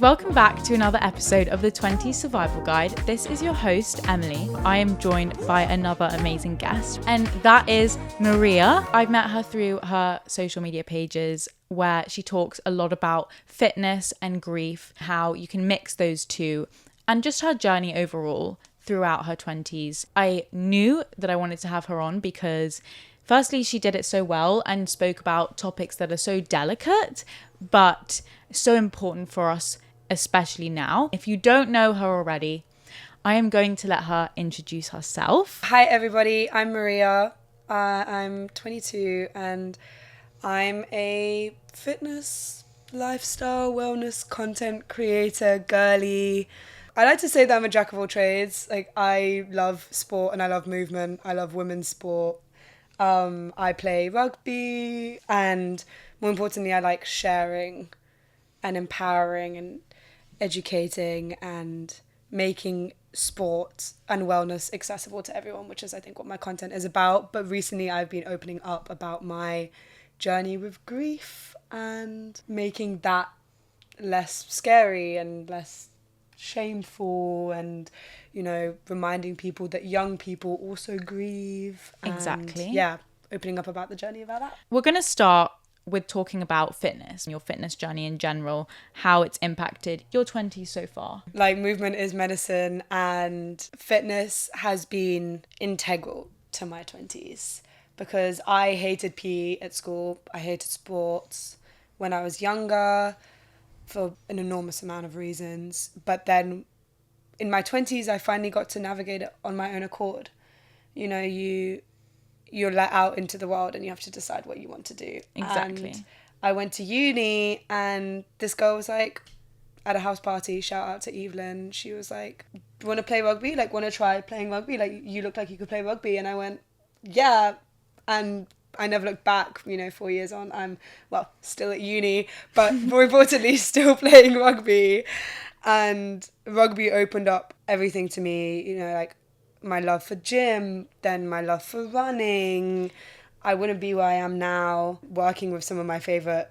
Welcome back to another episode of the 20s Survival Guide. This is your host, Emily. I am joined by another amazing guest, and that is Maria. I've met her through her social media pages where she talks a lot about fitness and grief, how you can mix those two, and just her journey overall throughout her 20s. I knew that I wanted to have her on because firstly, she did it so well and spoke about topics that are so delicate, but so important for us, especially now. If you don't know her already, I am going to let her introduce herself. Hi everybody, I'm Maria. I'm 22 and I'm a fitness, lifestyle, wellness content creator, girly. I like to say that I'm a jack of all trades. Like, I love sport and I love movement. I love women's sport. I play rugby, and more importantly, I like sharing and empowering and educating and making sport and wellness accessible to everyone, which is, I think, what my content is about. But recently I've been opening up about my journey with grief and making that less scary and less shameful, and, you know, reminding people that young people also grieve. Exactly. Yeah, opening up about the journey about that. We're going to start with talking about fitness, your fitness journey in general, how it's impacted your 20s so far. Like, movement is medicine, and fitness has been integral to my 20s because I hated PE at school. I hated sports when I was younger for an enormous amount of reasons. But then in my 20s, I finally got to navigate it on my own accord. You know, you're let out into the world and you have to decide what you want to do. Exactly. And I went to uni, and this girl was like, at a house party, shout out to Evelyn, she was like, want to play rugby? Like, want to try playing rugby? Like, you look like you could play rugby. And I went, yeah. And I never looked back, you know, 4 years on. I'm, well, still at uni, but more importantly, still playing rugby. And rugby opened up everything to me, you know, like my love for gym, then my love for running. I wouldn't be where I am now, working with some of my favourite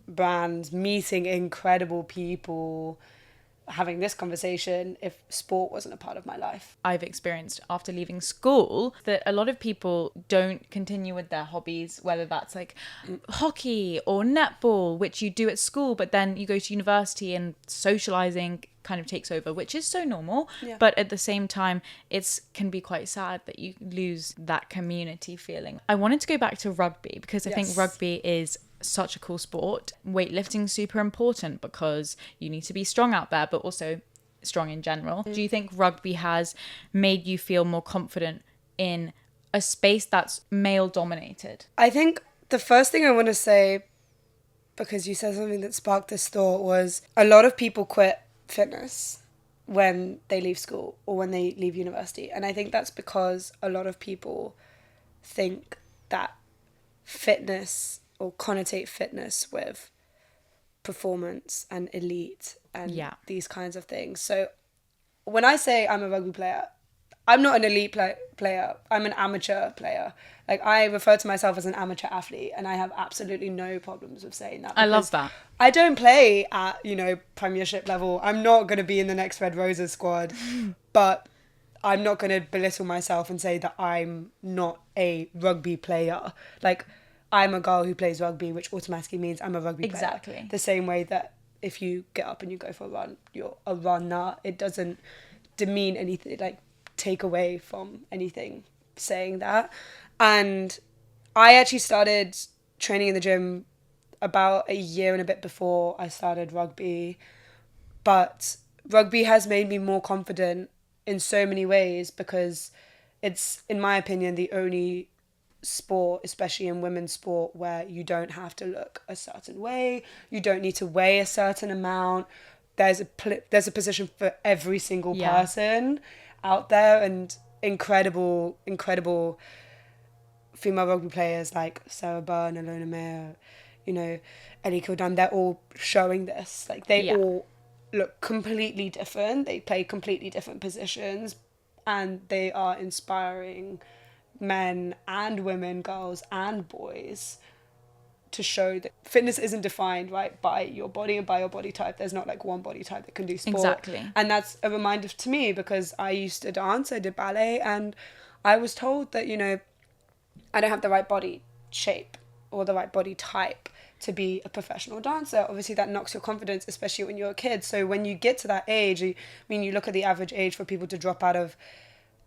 brands, meeting incredible people, having this conversation, if sport wasn't a part of my life. I've experienced after leaving school that a lot of people don't continue with their hobbies, whether that's like hockey or netball, which you do at school, but then you go to university and socializing kind of takes over, which is so normal. Yeah. But at the same time, it can be quite sad that you lose that community feeling. I wanted to go back to rugby because I think rugby is such a cool sport. Weightlifting is super important because you need to be strong out there, but also strong in general. Do you think rugby has made you feel more confident in a space that's male dominated? I think the first thing I want to say, because you said something that sparked this thought, was a lot of people quit fitness when they leave school or when they leave university. And I think that's because a lot of people think that fitness, or connotate fitness with performance and elite and these kinds of things. So when I say I'm a rugby player, I'm not an elite player. I'm an amateur player. Like, I refer to myself as an amateur athlete, and I have absolutely no problems with saying that. I love that. I don't play at, you know, premiership level. I'm not going to be in the next Red Roses squad, but I'm not going to belittle myself and say that I'm not a rugby player. Like, I'm a girl who plays rugby, which automatically means I'm a rugby player. Exactly. The same way that if you get up and you go for a run, you're a runner. It doesn't demean anything, like take away from anything saying that. And I actually started training in the gym about a year and a bit before I started rugby. But rugby has made me more confident in so many ways because it's, in my opinion, the only sport, especially in women's sport, where you don't have to look a certain way, you don't need to weigh a certain amount. There's a position for every single person out there, and incredible female rugby players like Sarah Byrne, Alona Mayer, you know, Ellie Kildunn, they're all showing this. Like, they all look completely different, they play completely different positions, and they are inspiring men and women, girls and boys, to show that fitness isn't defined, right, by your body and by your body type. There's not like one body type that can do sport. Exactly. And that's a reminder to me, because I used to dance, I did ballet, and I was told that, you know, I don't have the right body shape or the right body type to be a professional dancer. Obviously that knocks your confidence, especially when you're a kid. So when you get to that age, I mean, you look at the average age for people to drop out of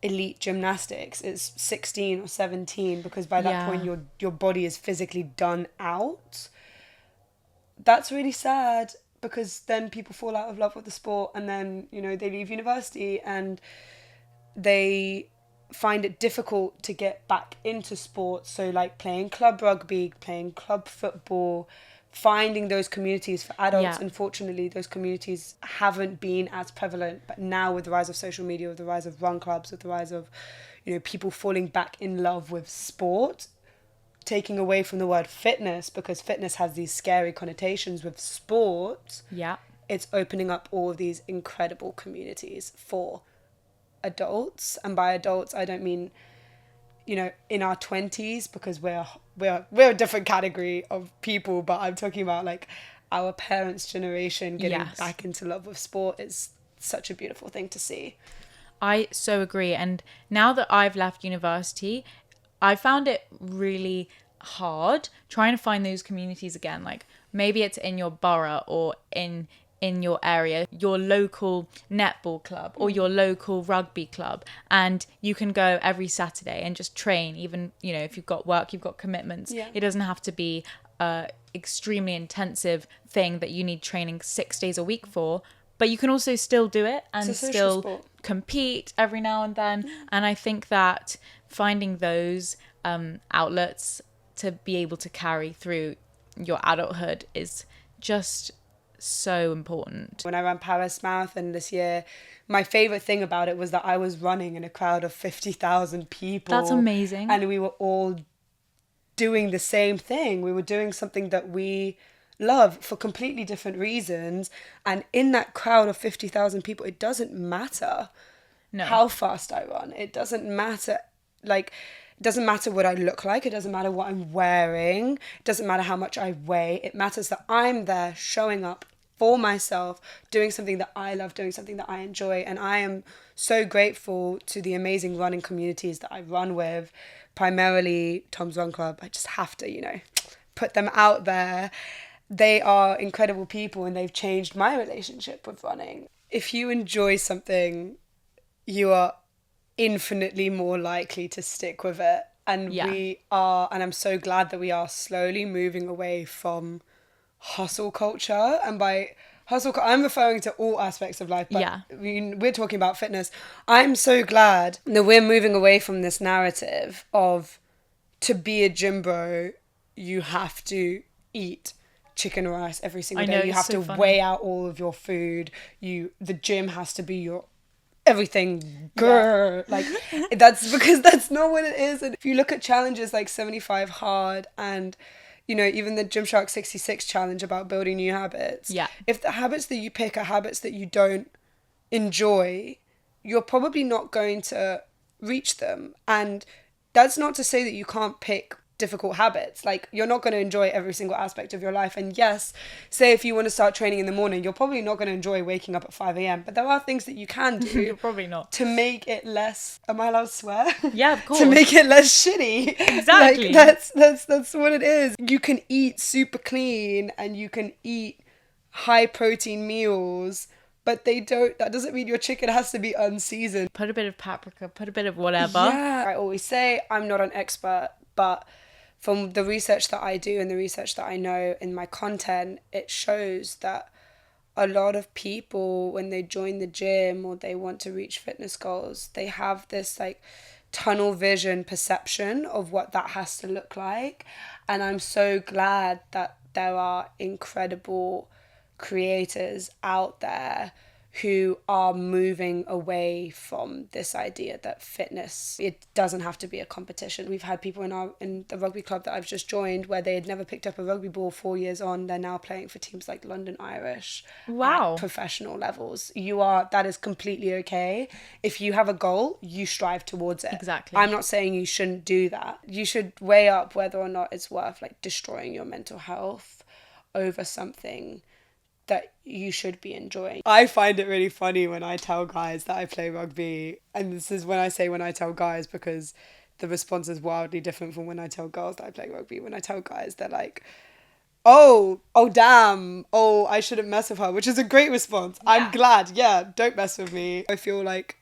elite gymnastics, it's 16 or 17, because by that point your body is physically done out. That's really sad, because then people fall out of love with the sport, and then, you know, they leave university and they find it difficult to get back into sports. So like playing club rugby, playing club football, finding those communities for adults. Unfortunately, those communities haven't been as prevalent. But now with the rise of social media, with the rise of run clubs, with the rise of, you know, people falling back in love with sport, taking away from the word fitness, because fitness has these scary connotations with sport. Yeah. It's opening up all of these incredible communities for adults. And by adults, I don't mean, you know, in our 20s, because we're a different category of people, but I'm talking about like our parents' generation getting back into love with sport. Is such a beautiful thing to see. I so agree. And now that I've left university, I found it really hard trying to find those communities again. Like maybe it's in your borough or in your area, your local netball club or your local rugby club, and you can go every Saturday and just train. Even, you know, if you've got work, you've got commitments, it doesn't have to be a extremely intensive thing that you need training 6 days a week for, but you can also still do it and still sport. Compete every now and then. And I think that finding those outlets to be able to carry through your adulthood is just so important. When I ran Paris Marathon this year, my favorite thing about it was that I was running in a crowd of 50,000 people. That's amazing. And we were all doing the same thing. We were doing something that we love for completely different reasons. And in that crowd of 50,000 people, it doesn't matter how fast I run. It doesn't matter, like, it doesn't matter what I look like. It doesn't matter what I'm wearing. It doesn't matter how much I weigh. It matters that I'm there showing up for myself, doing something that I love, doing something that I enjoy. And I am so grateful to the amazing running communities that I run with, primarily Tom's Run Club. I just have to, you know, put them out there. They are incredible people, and they've changed my relationship with running. If you enjoy something, you are infinitely more likely to stick with it. And we are, and I'm so glad that we are slowly moving away from hustle culture. And by hustle, I'm referring to all aspects of life, but we're talking about fitness. I'm so glad that we're moving away from this narrative of, to be a gym bro, you have to eat chicken and rice every single day. You have to weigh out all of your food. The gym has to be your everything. Like, that's because that's not what it is. And if you look at challenges like 75 Hard and, you know, even the Gymshark 66 challenge about building new habits. If the habits that you pick are habits that you don't enjoy, you're probably not going to reach them. And that's not to say that you can't pick difficult habits. Like, you're not going to enjoy every single aspect of your life. And yes, say if you want to start training in the morning, you're probably not going to enjoy waking up at 5 a.m. But there are things that you can do. You're probably not. To make it less, am I allowed to swear? Yeah, of course. To make it less shitty. Exactly. Like, that's what it is. You can eat super clean and you can eat high protein meals, but that doesn't mean your chicken has to be unseasoned. Put a bit of paprika, put a bit of whatever. Yeah. I always say I'm not an expert, but from the research that I do and the research that I know in my content, it shows that a lot of people, when they join the gym or they want to reach fitness goals, they have this like tunnel vision perception of what that has to look like. And I'm so glad that there are incredible creators out there who are moving away from this idea that fitness, it doesn't have to be a competition. We've had people in the rugby club that I've just joined where they had never picked up a rugby ball. 4 years on, they're now playing for teams like London Irish. Wow. At professional levels. That is completely okay. If you have a goal, you strive towards it. Exactly. I'm not saying you shouldn't do that. You should weigh up whether or not it's worth like destroying your mental health over something that you should be enjoying. I find it really funny when I tell guys that I play rugby, and this is when I tell guys, because the response is wildly different from when I tell girls that I play rugby. When I tell guys, they're like, oh damn, oh, I shouldn't mess with her, which is a great response. Yeah. I'm glad, yeah, don't mess with me. I feel like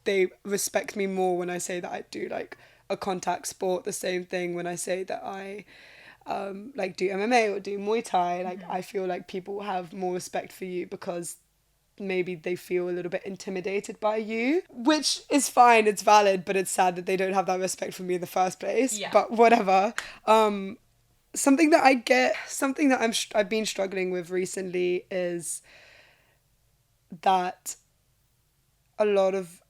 they respect me more when I say that I do like a contact sport. The same thing when I say that I like do MMA or do Muay Thai. Like I feel like people have more respect for you because maybe they feel a little bit intimidated by you, which is fine, it's valid, but it's sad that they don't have that respect for me in the first place. Yeah. But whatever. Something that I've been struggling with recently is that a lot of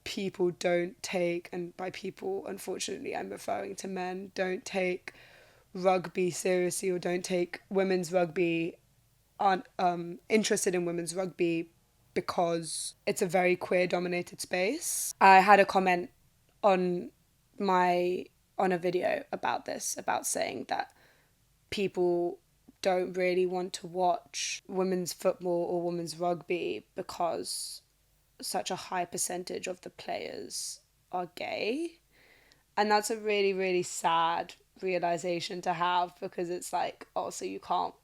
people don't take, and by people, unfortunately, I'm referring to men, don't take rugby seriously or don't take women's rugby, aren't interested in women's rugby because it's a very queer dominated space. I had a comment on a video about this, about saying that people don't really want to watch women's football or women's rugby because such a high percentage of the players are gay. And that's a really, really sad realization to have, because it's like, oh, so you can't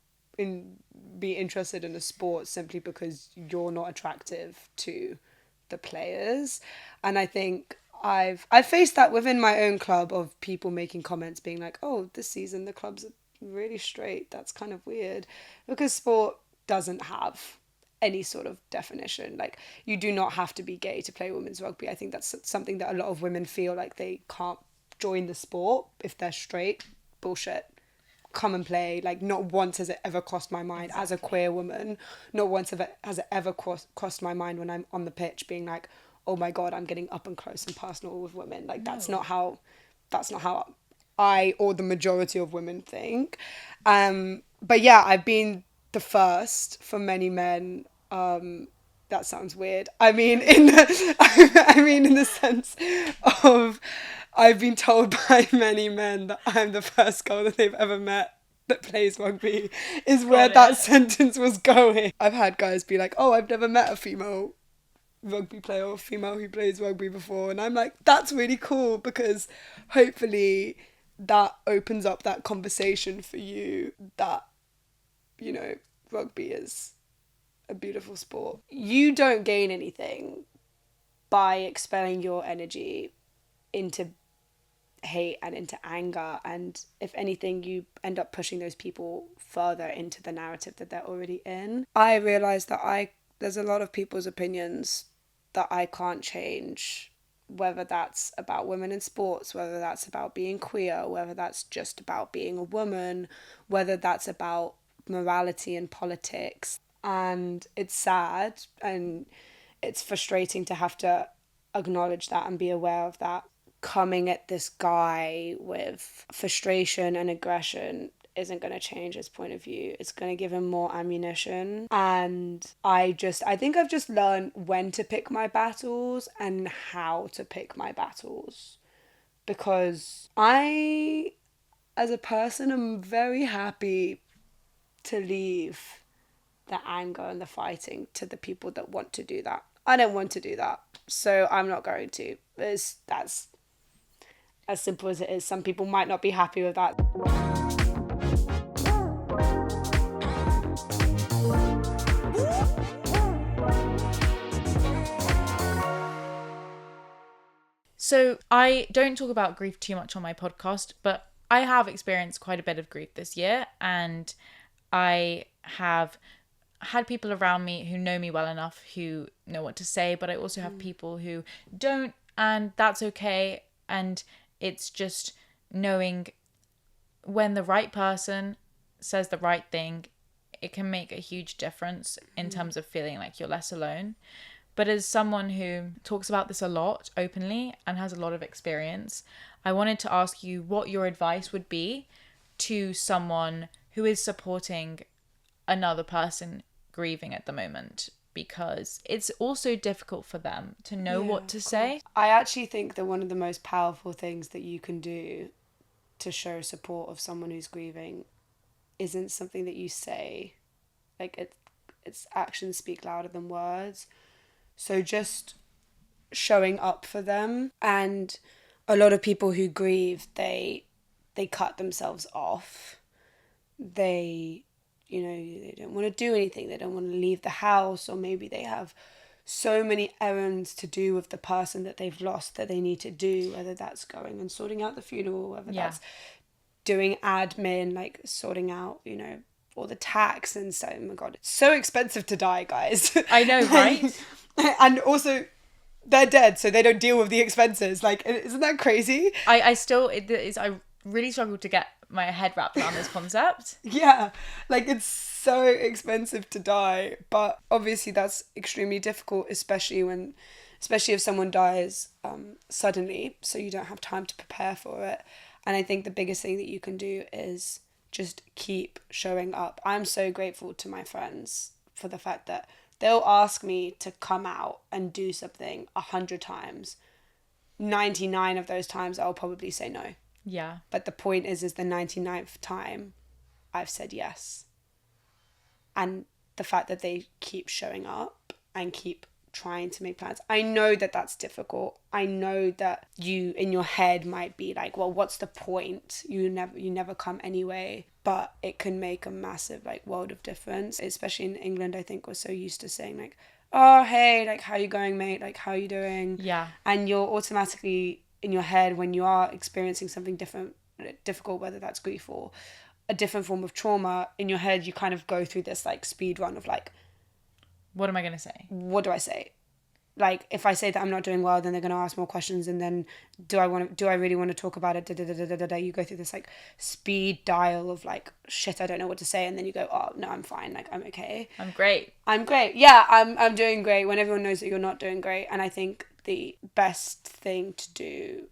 be interested in a sport simply because you're not attractive to the players. And I think I've faced that within my own club, of people making comments being like, oh, this season the clubs are really straight. That's kind of weird, because sport doesn't have any sort of definition. Like, you do not have to be gay to play women's rugby. I think that's something that a lot of women feel like they can't join the sport if they're straight. Bullshit. Come and play. Like, not once has it ever crossed my mind as a queer woman. Not once has it ever crossed my mind when I'm on the pitch being like, oh my God, I'm getting up and close and personal with women. Like, that's not how I or the majority of women think. But yeah, I've been the first for many men. That sounds weird. I mean, in the sense of, I've been told by many men that I'm the first girl that they've ever met that plays rugby, is where that sentence was going. I've had guys be like, oh, I've never met a female rugby player or female who plays rugby before. And I'm like, that's really cool, because hopefully that opens up that conversation for you that, you know, rugby is a beautiful sport. You don't gain anything by expelling your energy into hate and into anger, and if anything, you end up pushing those people further into the narrative that they're already in. I realize that there's a lot of people's opinions that I can't change, whether that's about women in sports, whether that's about being queer, whether that's just about being a woman, whether that's about morality and politics. And it's sad and it's frustrating to have to acknowledge that and be aware of that. Coming at this guy with frustration and aggression isn't going to change his point of view. It's going to give him more ammunition. And I think I've just learned when to pick my battles and how to pick my battles. Because I, as a person, am very happy to leave the anger and the fighting to the people that want to do that. I don't want to do that, so I'm not going to. That's as simple as it is. Some people might not be happy with that. So I don't talk about grief too much on my podcast, but I have experienced quite a bit of grief this year, and I have had people around me who know me well enough who know what to say, but I also have people who don't, and that's okay. And it's just knowing when the right person says the right thing it can make a huge difference in terms of feeling like you're less alone. But as someone who talks about this a lot openly and has a lot of experience, I wanted to ask you what your advice would be to someone who is supporting another person grieving at the moment, because it's also difficult for them to know what to say. I actually think that one of the most powerful things that you can do to show support of someone who's grieving isn't something that you say. Like, it's actions speak louder than words. So just showing up for them. And a lot of people who grieve, they cut themselves off. They don't want to do anything. They don't want to leave the house, or maybe they have so many errands to do with the person that they've lost that they need to do, whether that's going and sorting out the funeral, whether that's doing admin, like sorting out, all the tax and stuff. Oh my God, it's so expensive to die, guys. I know, right? And also, they're dead, so they don't deal with the expenses. Like, isn't that crazy? I really struggle to get my head wrapped around this concept. Yeah, like, it's so expensive to die, but obviously that's extremely difficult, especially if someone dies suddenly, so you don't have time to prepare for it. And I think the biggest thing that you can do is just keep showing up. I'm so grateful to my friends for the fact that they'll ask me to come out and do something 100 times. 99 of those times I'll probably say no. Yeah. But the point is the 99th time I've said yes. And the fact that they keep showing up and keep trying to make plans. I know that that's difficult. I know that you in your head might be like, well, what's the point? You never come anyway. But it can make a massive world of difference. Especially in England, I think we're so used to saying like, oh, hey, like, how you going, mate? Like, how you doing? Yeah. And you're automatically in your head, when you are experiencing something difficult, whether that's grief or a different form of trauma, in your head you kind of go through this speed run of what am I going to say? What do I say? Like, if I say that I'm not doing well, then they're going to ask more questions, and then do I really want to talk about it? You go through this speed dial of shit, I don't know what to say, and then you go, oh no, I'm fine, I'm okay, I'm great, yeah, I'm doing great, when everyone knows that you're not doing great. And I think the best thing to do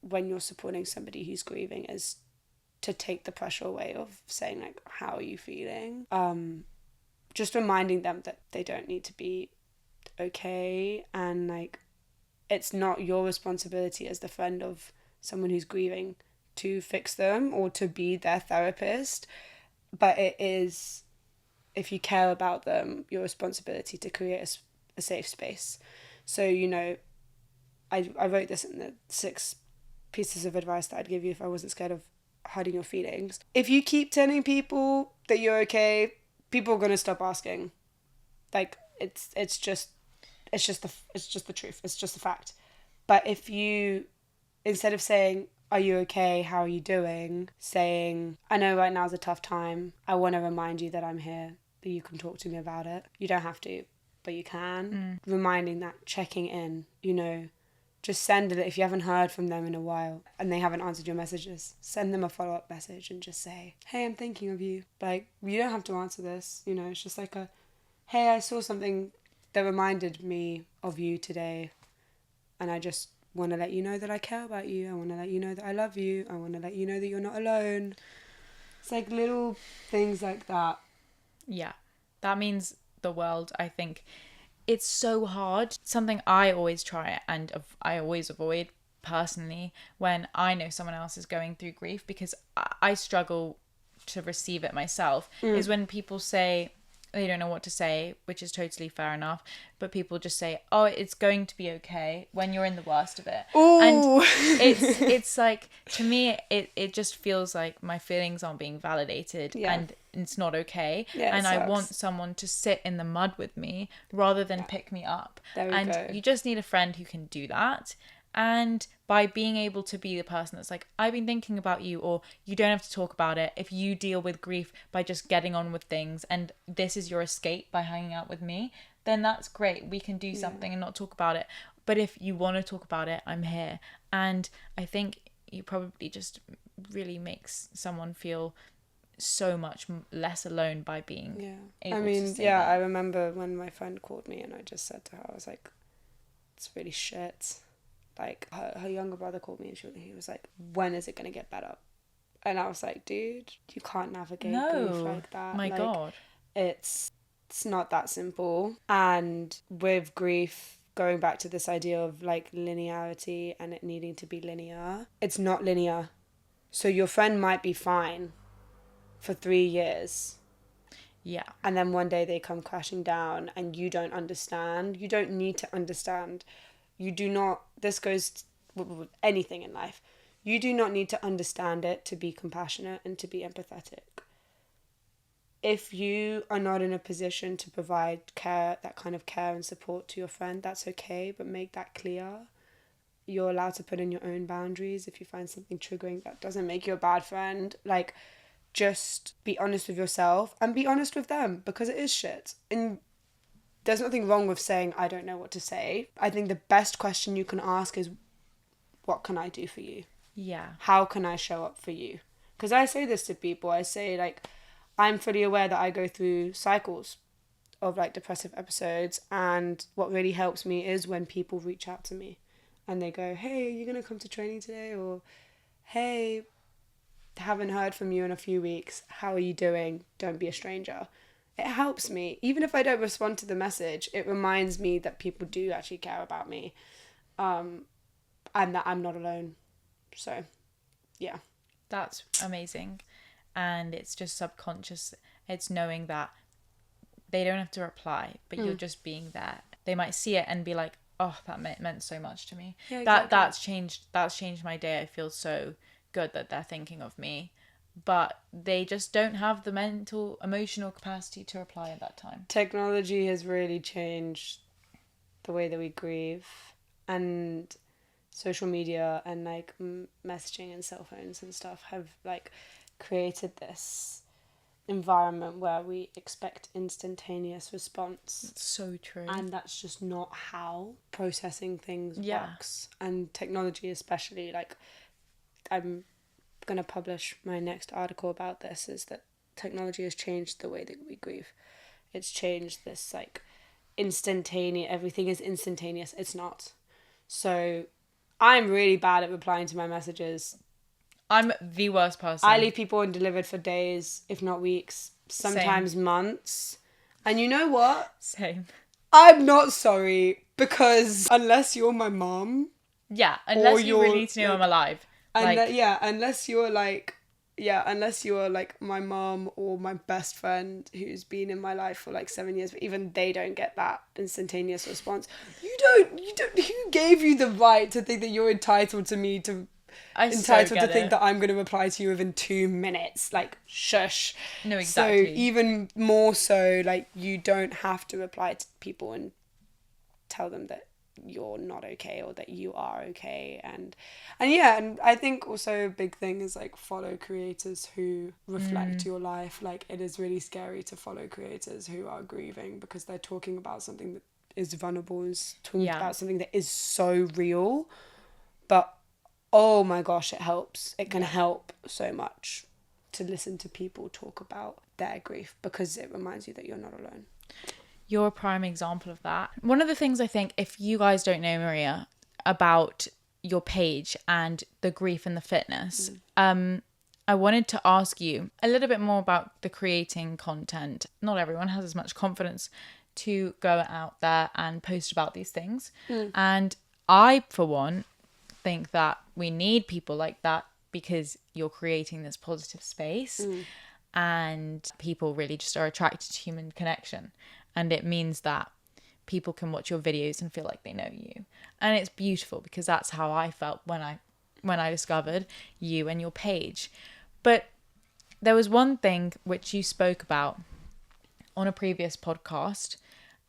when you're supporting somebody who's grieving is to take the pressure away of saying how are you feeling, just reminding them that they don't need to be okay, and it's not your responsibility as the friend of someone who's grieving to fix them or to be their therapist, but it is, if you care about them, your responsibility to create a safe space. So I wrote this in the 6 pieces of advice that I'd give you if I wasn't scared of hiding your feelings. If you keep telling people that you're okay, people are gonna stop asking. It's just the truth. It's just a fact. But if you, instead of saying, are you okay? How are you doing? Saying, I know right now is a tough time. I want to remind you that I'm here, that you can talk to me about it. You don't have to, but you can. Reminding that, checking in, just send it. If you haven't heard from them in a while and they haven't answered your messages, send them a follow-up message and just say, hey, I'm thinking of you. You don't have to answer this. It's just hey, I saw something that reminded me of you today, and I just want to let you know that I care about you. I want to let you know that I love you. I want to let you know that you're not alone. It's little things like that. Yeah, that means the world. I think it's so hard. Something I always try and I always avoid personally when I know someone else is going through grief, because I struggle to receive it myself, is when people say they don't know what to say, which is totally fair enough, but people just say, oh, it's going to be okay, when you're in the worst of it. Ooh. And it's to me it just feels like my feelings aren't being validated, and it's not okay. And I want someone to sit in the mud with me rather than pick me up. You just need a friend who can do that. And by being able to be the person that's I've been thinking about you, or you don't have to talk about it. If you deal with grief by just getting on with things, and this is your escape by hanging out with me, then that's great. We can do something and not talk about it. But if you want to talk about it, I'm here. And I think it probably just really makes someone feel so much less alone by being able to say I that. remember when my friend called me and I just said to her, I was like, it's really shit. Like, her younger brother called me and he was like, when is it going to get better? And I was like, dude, you can't navigate grief like that. My like, God. It's not that simple. And with grief, going back to this idea of like linearity and it needing to be linear, it's not linear. So your friend might be fine for 3 years. Yeah. And then one day they come crashing down and you don't understand. You don't need to understand. You do not, this goes with anything in life. You do not need to understand it to be compassionate and to be empathetic. If you are not in a position to provide care, that kind of care and support to your friend, that's okay, but make that clear. You're allowed to put in your own boundaries if you find something triggering. That doesn't make you a bad friend. Like, just be honest with yourself and be honest with them, because it is shit. And there's nothing wrong with saying, I don't know what to say. I think the best question you can ask is, what can I do for you? Yeah. How can I show up for you? Because I say this to people. I say, like, I'm fully aware that I go through cycles of like depressive episodes, and what really helps me is when people reach out to me and they go, hey, are you going to come to training today? Or, hey, haven't heard from you in a few weeks. How are you doing? Don't be a stranger. It helps me. Even if I don't respond to the message, it reminds me that people do actually care about me, and that I'm not alone. So, yeah. That's amazing. And it's just subconscious. It's knowing that they don't have to reply, but you're just being there. They might see it and be like, oh, that meant so much to me. Yeah, exactly. That's changed my day. I feel so good that they're thinking of me. But they just don't have the mental, emotional capacity to reply at that time. Technology has really changed the way that we grieve, and social media and like messaging and cell phones and stuff have like created this environment where we expect instantaneous response. It's so true. And that's just not how processing things works. And technology especially, like, I'm going to publish my next article about this, is that technology has changed the way that we grieve. It's changed this like instantaneous, everything is instantaneous. It's not. So I'm really bad at replying to my messages. I'm the worst person. I leave people undelivered for days, if not weeks, sometimes months. And you know what? Same. I'm not sorry, because unless you're my mom. Yeah, unless you really need to know I'm alive. Unless you're like my mom or my best friend who's been in my life for like 7 years, but even they don't get that instantaneous response. You don't, who gave you the right to think that you're entitled to me to... entitled to think that I'm going to reply to you within 2 minutes? Like, shush. No, exactly. So even more so, like, you don't have to reply to people and tell them that you're not okay or that you are okay. And I think also a big thing is like follow creators who reflect your life. Like, it is really scary to follow creators who are grieving because they're talking about something that is vulnerable, is talking about something that is so real, but oh my gosh, it helps. It can help so much to listen to people talk about their grief, because it reminds you that you're not alone. You're a prime example of that. One of the things I think, if you guys don't know, Maria, about your page and the grief and the fitness, I wanted to ask you a little bit more about the creating content. Not everyone has as much confidence to go out there and post about these things. And I, for one, think that we need people like that, because you're creating this positive space and people really just are attracted to human connection. And it means that people can watch your videos and feel like they know you. And it's beautiful, because that's how I felt when I discovered you and your page. But there was one thing which you spoke about on a previous podcast,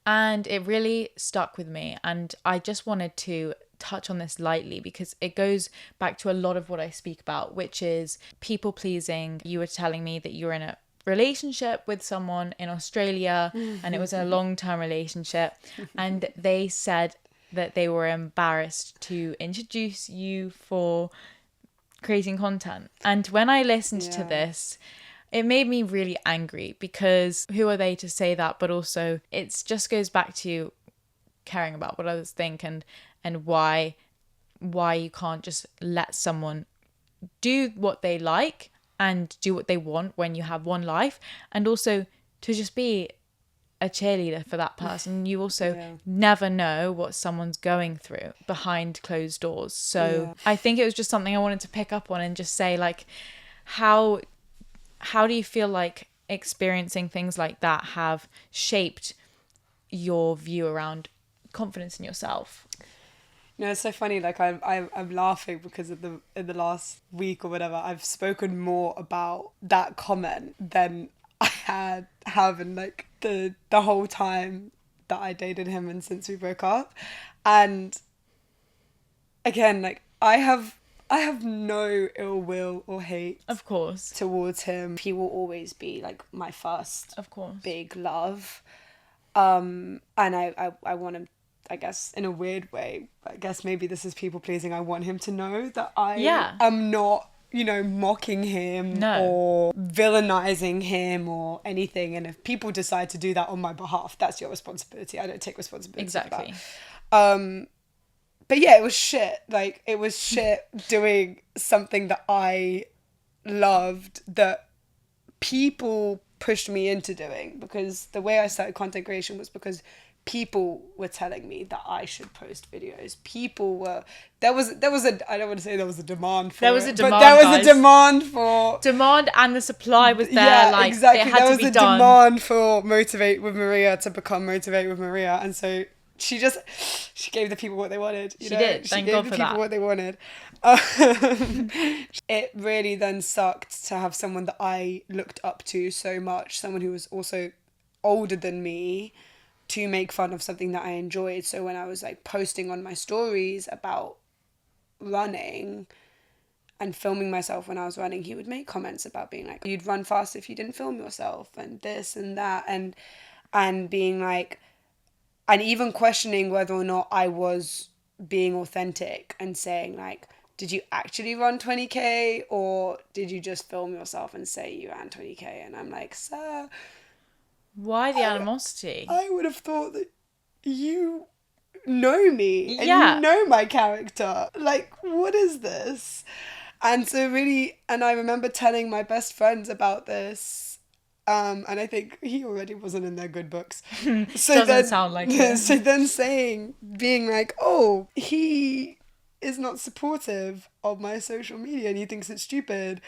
and it really stuck with me. And I just wanted to touch on this lightly, because it goes back to a lot of what I speak about, which is people pleasing. You were telling me that you're in a relationship with someone in Australia, and it was a long-term relationship, and they said that they were embarrassed to introduce you for creating content. And when I listened to this, it made me really angry, because who are they to say that? But also it just goes back to caring about what others think, and why you can't just let someone do what they like and do what they want when you have one life, and also to just be a cheerleader for that person. You also never know what someone's going through behind closed doors. So I think it was just something I wanted to pick up on and just say, like, how do you feel like experiencing things like that have shaped your view around confidence in yourself? No, it's so funny. Like I'm laughing because in the last week or whatever, I've spoken more about that comment than I have in like the whole time that I dated him and since we broke up. And again, like I have no ill will or hate, Of course, towards him. He will always be like my first, of course, big love. And I want him, I guess, in a weird way, I guess maybe this is people pleasing, I want him to know that I am not, mocking him or villainizing him or anything. And if people decide to do that on my behalf, that's your responsibility. I don't take responsibility for that. But yeah, it was shit. Like, it was shit doing something that I loved, that people pushed me into doing, because the way I started content creation was because people were telling me that I should post videos. There was a I don't want to say there was a demand for it, but there was a demand for and the supply was there. Yeah, like, exactly. It had there to was be a done. demand for Motivate with Maria to become Motivate with Maria, and so she gave the people what they wanted. She did. Thank God for that. She gave the people what they wanted. It really then sucked to have someone that I looked up to so much, someone who was also older than me, to make fun of something that I enjoyed. So when I was like posting on my stories about running and filming myself when I was running, he would make comments about being like, you'd run fast if you didn't film yourself, and this and that, and being like, and even questioning whether or not I was being authentic and saying like, did you actually run 20k or did you just film yourself and say you ran 20k? And I'm like, sir, why the animosity? I would have thought that you know me and you know my character. Like, what is this? And so really, and I remember telling my best friends about this, and I think he already wasn't in their good books. So Doesn't sound like it. So then being like, oh, he is not supportive of my social media and he thinks it's stupid.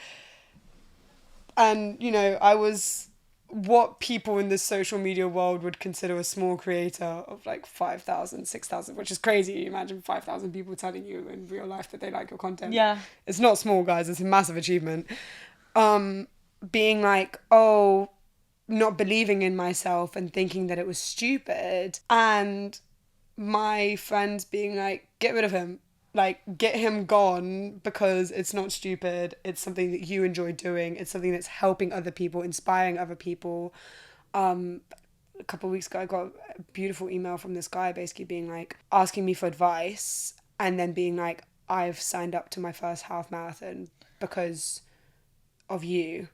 And, I was what people in the social media world would consider a small creator of like 5,000, 6,000, which is crazy. You imagine 5,000 people telling you in real life that they like your content. Yeah. It's not small, guys. It's a massive achievement. Being like, oh, not believing in myself and thinking that it was stupid. And my friends being like, get rid of him. Like, get him gone, because it's not stupid. It's something that you enjoy doing. It's something that's helping other people, inspiring other people. A couple of weeks ago, I got a beautiful email from this guy basically being like, asking me for advice, and then being like, I've signed up to my first half marathon because of you.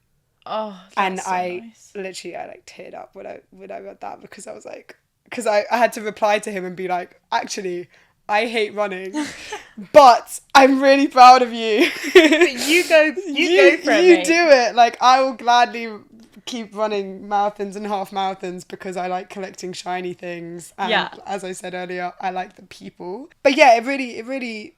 Oh, that's and so nice. Literally, I like teared up when I read that, because I was like, because I had to reply to him and be like, actually, I hate running, but I'm really proud of you. You go for it. You do it. Like, I will gladly keep running marathons and half marathons because I like collecting shiny things. And as I said earlier, I like the people. But yeah, it really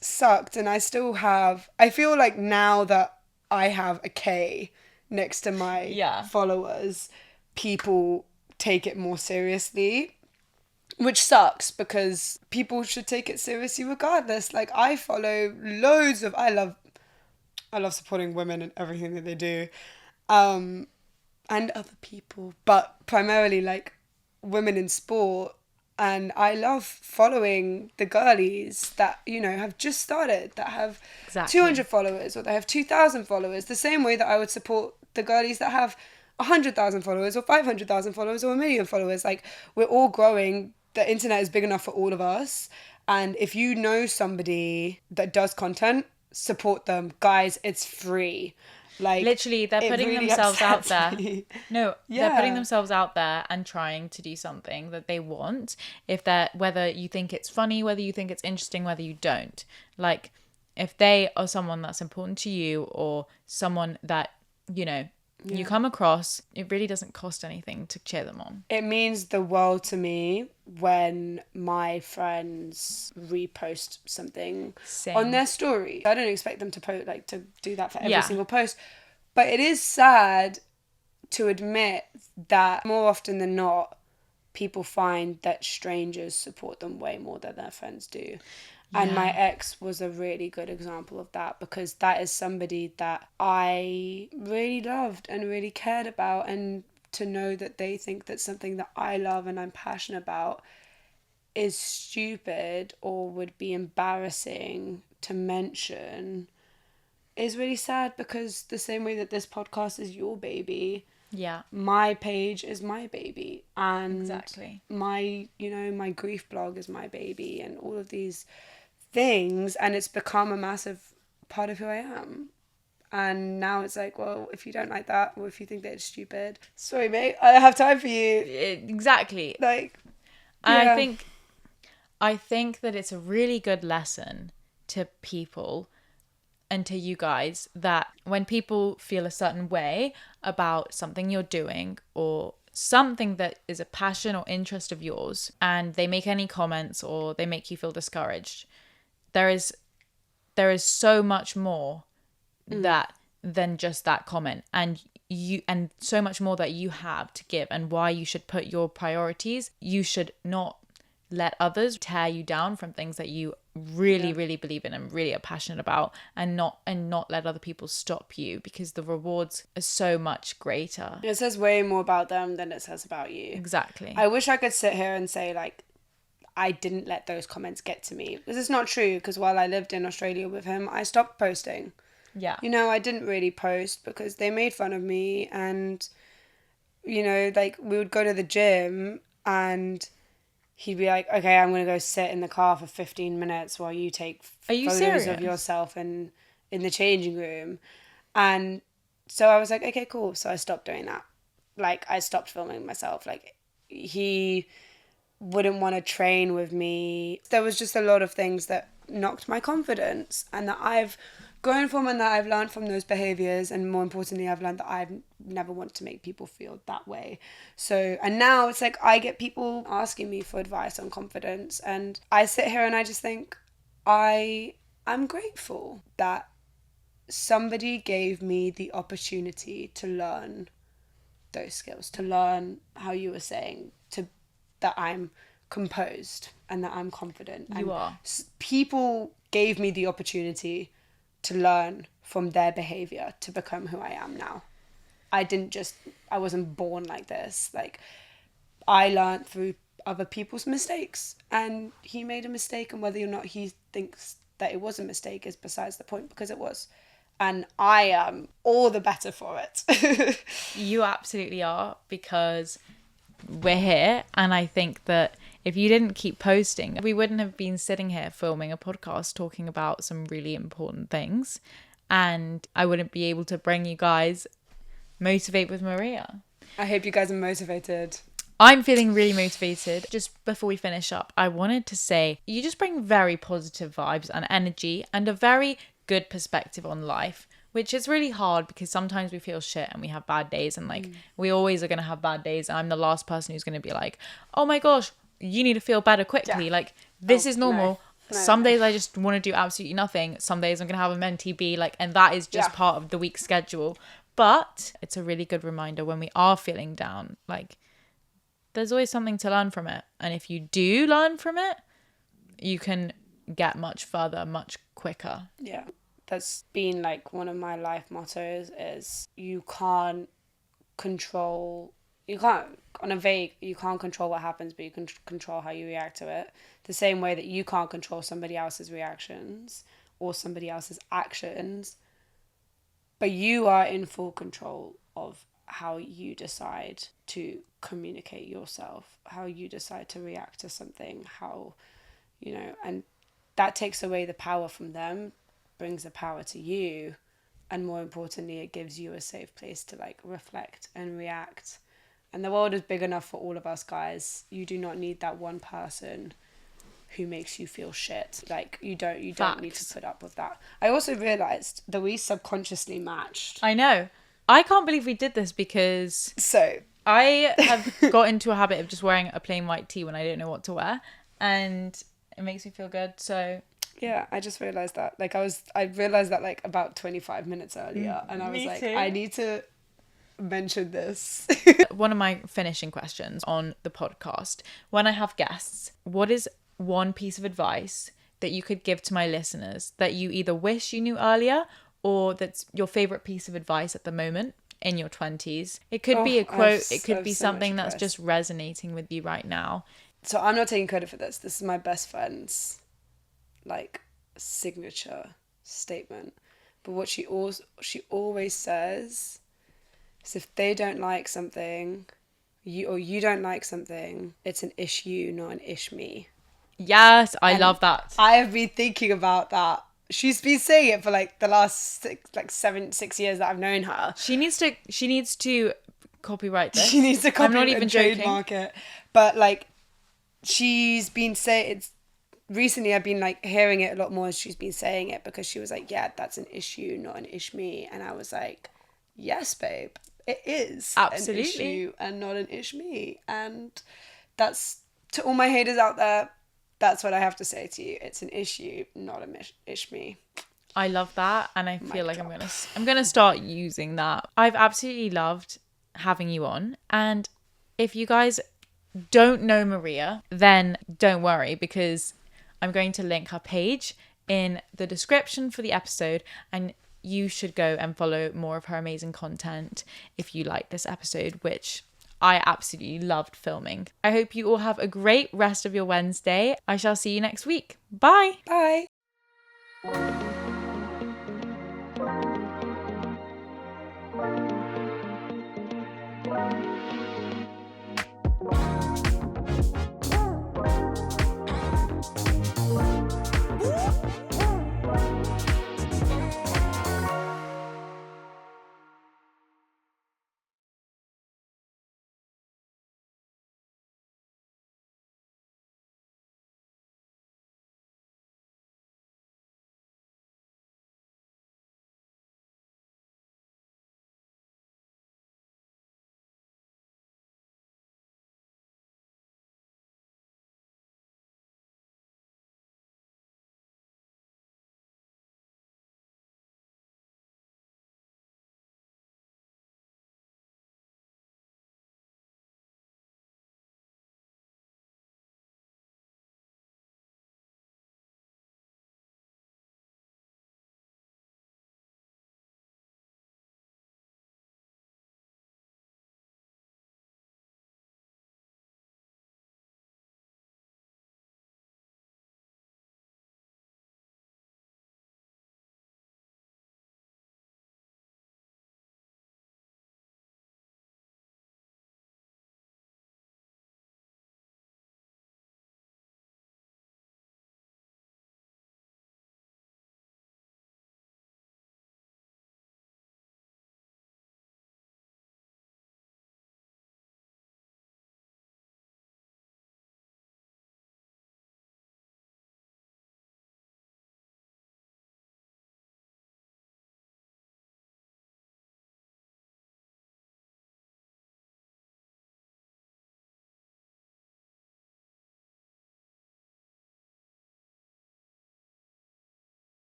sucked. And I still have, I feel like now that I have a K next to my followers, people take it more seriously. Which sucks, because people should take it seriously regardless. Like, I follow loads of... I love supporting women and everything that they do. And other people. But primarily, like, women in sport. And I love following the girlies that, have just started. That have 200 followers, or they have 2,000 followers. The same way that I would support the girlies that have 100,000 followers or 500,000 followers or 1 million followers. Like, we're all growing. The internet is big enough for all of us. And if you know somebody that does content, support them. Guys, it's free. Like, literally, they're it putting really themselves out upsets there. me. No, they're putting Yeah. themselves out there and trying to do something that they want. If they're, whether you think it's funny, whether you think it's interesting, whether you don't. Like, if they are someone that's important to you, or someone that, you know, you come across, it really doesn't cost anything to cheer them on. It means the world to me when my friends repost something Same. on their story. I don't expect them to to do that for every Yeah. single post, but it is sad to admit that more often than not, people find that strangers support them way more than their friends do. And my ex was a really good example of that, because that is somebody that I really loved and really cared about, and to know that they think that something that I love and I'm passionate about is stupid or would be embarrassing to mention is really sad, because the same way that this podcast is your baby, Yeah. my page is my baby, and Exactly. my, you know, my grief blog is my baby, and all of these things, and it's become a massive part of who I am. And now it's like, well, if you don't like that, or if you think that it's stupid, sorry mate, I don't have time for you. Exactly. Like, And yeah. I think that it's a really good lesson to people and to you guys, that when people feel a certain way about something you're doing, or something that is a passion or interest of yours, and they make any comments or they make you feel discouraged, there is so much more that than just that comment, and so much more that you have to give, and why you should put your priorities. You should not let others tear you down from things that you really really believe in and really are passionate about, and not let other people stop you, because the rewards are so much greater. It says way more about them than it says about you. Exactly. I wish I could sit here and say, like, I didn't let those comments get to me. This is not true, because while I lived in Australia with him, I stopped posting. Yeah. You know, I didn't really post because they made fun of me, and, you know, like, we would go to the gym and he'd be like, okay, I'm going to go sit in the car for 15 minutes while you take photos serious? of yourself in the changing room. And so I was like, okay, cool. So I stopped doing that. Like, I stopped filming myself. Like, he wouldn't want to train with me. There was just a lot of things that knocked my confidence, and that I've grown from, and that I've learned from those behaviors. And more importantly, I've learned that I've never want to make people feel that way. So, and now it's like I get people asking me for advice on confidence, and I sit here and I just think I'm grateful that somebody gave me the opportunity to learn those skills, to learn how you were saying, that I'm composed and that I'm confident. You are. People gave me the opportunity to learn from their behavior to become who I am now. I wasn't born like this. Like, I learned through other people's mistakes, and he made a mistake, and whether or not he thinks that it was a mistake is besides the point, because it was. And I am all the better for it. You absolutely are, because we're here, and I think that if you didn't keep posting, we wouldn't have been sitting here filming a podcast talking about some really important things, and I wouldn't be able to bring you guys Motivate with Maria. I hope you guys are motivated. I'm feeling really motivated. Just before we finish up, I wanted to say you just bring very positive vibes and energy and a very good perspective on life, which is really hard, because sometimes we feel shit and we have bad days, and like we always are going to have bad days. I'm the last person who's going to be like, oh my gosh, you need to feel better quickly. Yeah. Like, this is normal. No. Some days I just want to do absolutely nothing. Some days I'm going to have a mentee be like, and that is just part of the week's schedule. But it's a really good reminder when we are feeling down, like, there's always something to learn from it. And if you do learn from it, you can get much further, much quicker. Yeah. That's been like one of my life mottos, is you can't control what happens, but you can control how you react to it. The same way that you can't control somebody else's reactions or somebody else's actions, but you are in full control of how you decide to communicate yourself, how you decide to react to something, how, and that takes away the power from them, brings the power to you, And more importantly, it gives you a safe place to like reflect and react. And the world is big enough for all of us guys. You do not need that one person who makes you feel shit. Like you don't need to put up with that. I also realized that we subconsciously matched. I know. I can't believe we did this because So I have got into a habit of just wearing a plain white tee when I don't know what to wear, and it makes me feel good. So yeah, I just realized that. Like I realized that like about 25 minutes earlier, and I was Me like, too. I need to mention this. one of my finishing questions on the podcast, when I have guests, what is one piece of advice that you could give to my listeners that you either wish you knew earlier or that's your favorite piece of advice at the moment in your 20s? It could be a quote, it could be something that's just resonating with you right now. So I'm not taking credit for this. This is my best friend's like signature statement. But what she always says is, if they don't like something, you don't like something, it's an issue, not an ish me. Yes, I love that. I have been thinking about that. She's been saying it for like the last 6 years that I've known her. She needs to copyright this. She needs to copy I'm not even joking. trademark it. But like, she's been saying it's recently. I've been like hearing it a lot more as she's been saying it, because she was like, "Yeah, that's an issue, not an ish me," and I was like, "Yes, babe, it is Absolutely. an issue and not an ish me," and that's to all my haters out there. That's what I have to say to you. It's an issue, not an ish me. I love that, and I feel like I'm gonna start using that. I've absolutely loved having you on, and if you guys don't know Maria, then don't worry, because I'm going to link her page in the description for the episode, and you should go and follow more of her amazing content if you like this episode, which I absolutely loved filming. I hope you all have a great rest of your Wednesday. I shall see you next week. Bye. Bye.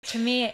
To me,